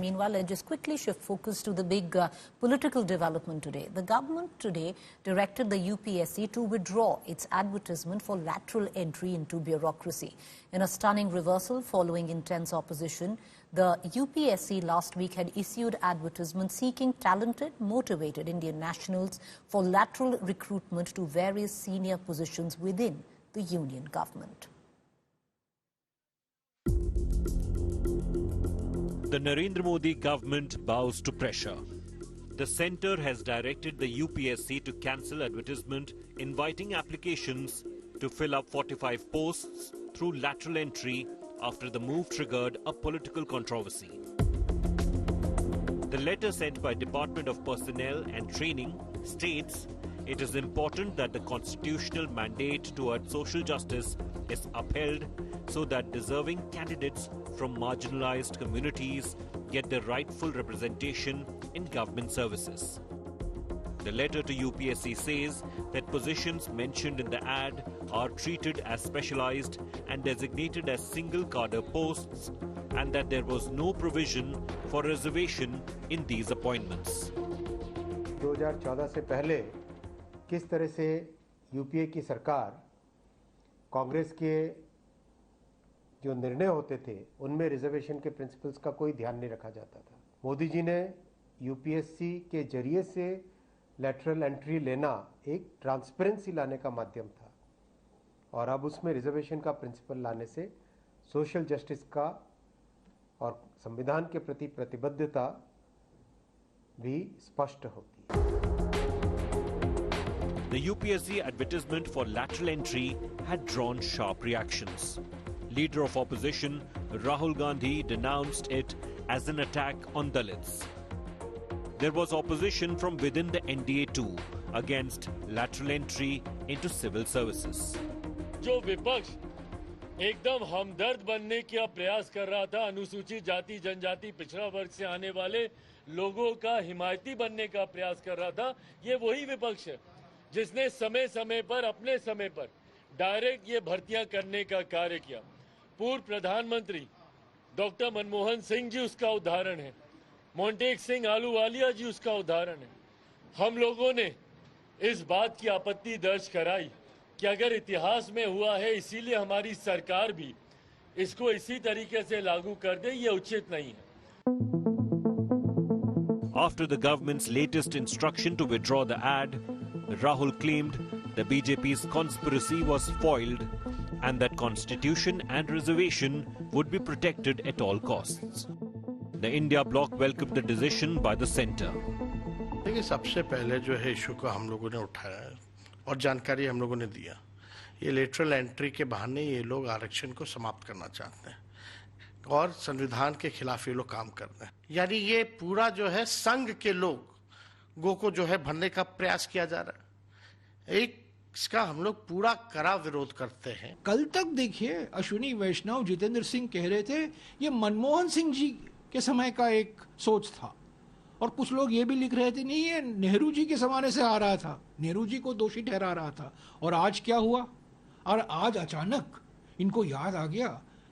Meanwhile, let's just quickly shift focus to the big political development today. The government today directed the UPSC to withdraw its advertisement for lateral entry into bureaucracy. In a stunning reversal following intense opposition, the UPSC last week had issued advertisements seeking talented, motivated Indian nationals for lateral recruitment to various senior positions within the union government. The Narendra Modi government bows to pressure. The centre has directed the UPSC to cancel advertisement inviting applications to fill up 45 posts through lateral entry after the move triggered a political controversy. The letter sent by Department of Personnel and Training states it is important that the constitutional mandate towards social justice is upheld so that deserving candidates from marginalized communities get their rightful representation in government services. The letter to UPSC says that positions mentioned in the ad are treated as specialized and designated as single cadre posts, and that there was no provision for reservation in these appointments. 2014 से पहले किस तरह से UPA की सरकार कांग्रेस के जो निर्णय होते थे उनमें रिजर्वेशन के प्रिंसिपल्स का कोई ध्यान नहीं रखा जाता था। मोदी जी ने यूपीएससी के जरिए से लैटरल एंट्री लेना एक ट्रांसपेरेंसी लाने का माध्यम था और अब उसमें रिजर्वेशन का प्रिंसिपल लाने से सोशल जस्टिस का और संविधान के प्रति प्रतिबद्धता भी स्पष्ट होती है। The UPSC advertisement for lateral entry had drawn sharp reactions. Leader of opposition Rahul Gandhi denounced it as an attack on Dalits. There was opposition from within the NDA too against lateral entry into civil services. जो विपक्ष एकदम हमदर्द बनने का प्रयास कर रहा था, अनुसूचित जाति जनजाति पिछड़ा वर्ग से आने वाले लोगों का हिमायती बनने का प्रयास कर रहा था, ये वही विपक्ष है जिसने समय समय पर अपने समय पर डायरेक्ट ये भर्तियां करने का कार्य किया। पूर्व प्रधानमंत्री डॉक्टर मनमोहन सिंह जी उसका उदाहरण है, मोंटेक सिंह आलूवालिया जी उसका उदाहरण है। हम लोगों ने इस बात की आपत्ति दर्ज कराई कि अगर इतिहास में हुआ है इसीलिए हमारी सरकार भी इसको इसी तरीके से लागू कर दे, ये उचित नहीं है। After the government's latest instruction to withdraw the ad, Rahul claimed the BJP's conspiracy was foiled and that constitution and reservation would be protected at all costs. The India bloc welcomed the decision by the centre. देखिए, सबसे पहले जो है issue को हम लोगों ने उठाया और जानकारी हम लोगों ने दिया। ये लेटरल एंट्री के बहाने ये लोग आरक्षण को समाप्त करना चाहते हैं और संविधान के खिलाफ ये लोग काम कर रहे हैं। यानी ये पूरा जो है संघ के लोगों को जो है भरने का प्रयास किया जा रहा है। इसका हम लोग पूरा कड़ा विरोध करते हैं। कल तक देखिए अश्विनी वैष्णव, जितेंद्र सिंह कह रहे थे ये मनमोहन सिंह जी के समय का एक सोच था और कुछ लोग ये भी लिख रहे थे नहीं ये नेहरू जी के जमाने से आ रहा था, नेहरू जी को दोषी ठहरा रहा था। और आज क्या हुआ? और आज अचानक इनको याद आ गया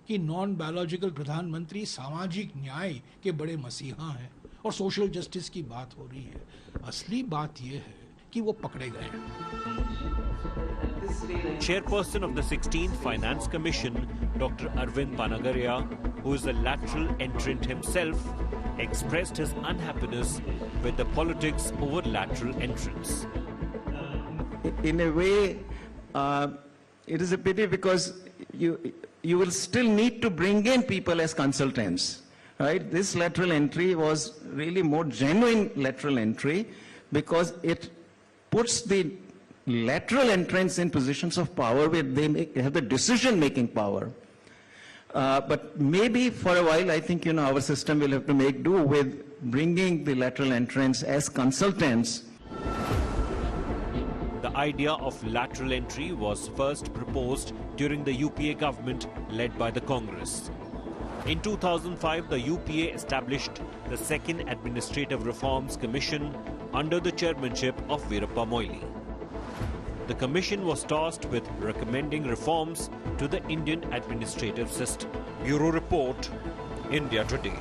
कि नॉन बायोलॉजिकल प्रधानमंत्री सामाजिक न्याय के बड़े मसीहा हैं और सोशल जस्टिस की बात हो रही है। असली बात यह है कि वो पकड़े गए हैं। Chairperson of the 16th Finance Commission, Dr. Arvind Panagaria, who is a lateral entrant himself, expressed his unhappiness with the politics over lateral entrance. In a way, it is a pity because you will still need to bring in people as consultants, right? This lateral entry was really more genuine lateral entry because it puts the lateral entrants in positions of power where they have the decision-making power. But maybe for a while, I think, our system will have to make do with bringing the lateral entrants as consultants. The idea of lateral entry was first proposed during the UPA government led by the Congress. In 2005, the UPA established the Second Administrative Reforms Commission under the chairmanship of Veerappa Moily. The commission was tasked with recommending reforms to the Indian administrative system. Bureau Report, India Today.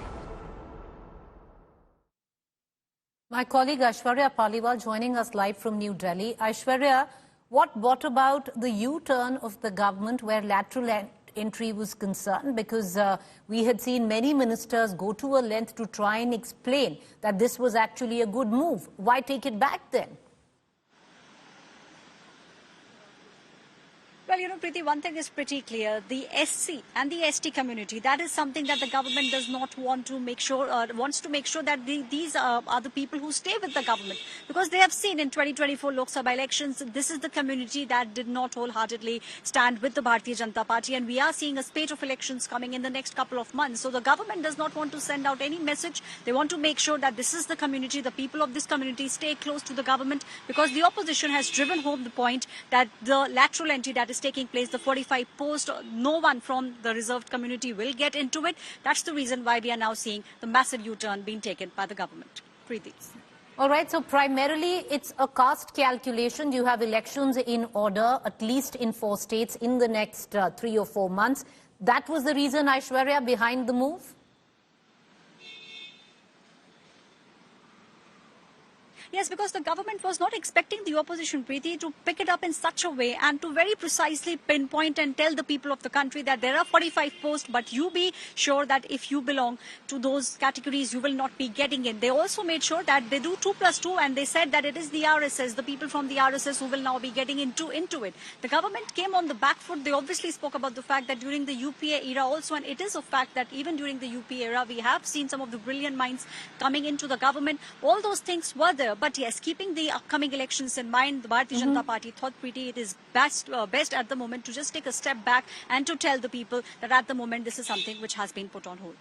My colleague Aishwarya Paliwal joining us live from New Delhi. Aishwarya, what brought about the U-turn of the government where lateral entry was concerned? Because we had seen many ministers go to a length to try and explain that this was actually a good move. Why take it back then? Well, Preeti, one thing is pretty clear. The SC and the ST community, that is something that the government does not want to make sure, wants to make sure that these are the people who stay with the government. Because they have seen in 2024 Lok Sabha elections, this is the community that did not wholeheartedly stand with the Bharatiya Janata Party. And we are seeing a spate of elections coming in the next couple of months. So the government does not want to send out any message. They want to make sure that this is the community, the people of this community stay close to the government, because the opposition has driven home the point that the lateral entry that is taking place, the 45 post, no one from the reserved community will get into it. That's the reason why we are now seeing the massive U-turn being taken by the government. Preeti. All right, so primarily it's a caste calculation. You have elections in order, at least in 4 states, in the next 3 or 4 months. That was the reason, Aishwarya, behind the move? Yes, because the government was not expecting the opposition, Preeti, to pick it up in such a way and to very precisely pinpoint and tell the people of the country that there are 45 posts, but you be sure that if you belong to those categories, you will not be getting in. They also made sure that they do 2+2, and they said that it is the RSS, the people from the RSS who will now be getting into it. The government came on the back foot. They obviously spoke about the fact that during the UPA era also, and it is a fact that even during the UPA era, we have seen some of the brilliant minds coming into the government. All those things were there. But yes, keeping the upcoming elections in mind, the Bharatiya Janata Party thought, Preeti, it is best at the moment to just take a step back and to tell the people that at the moment this is something which has been put on hold.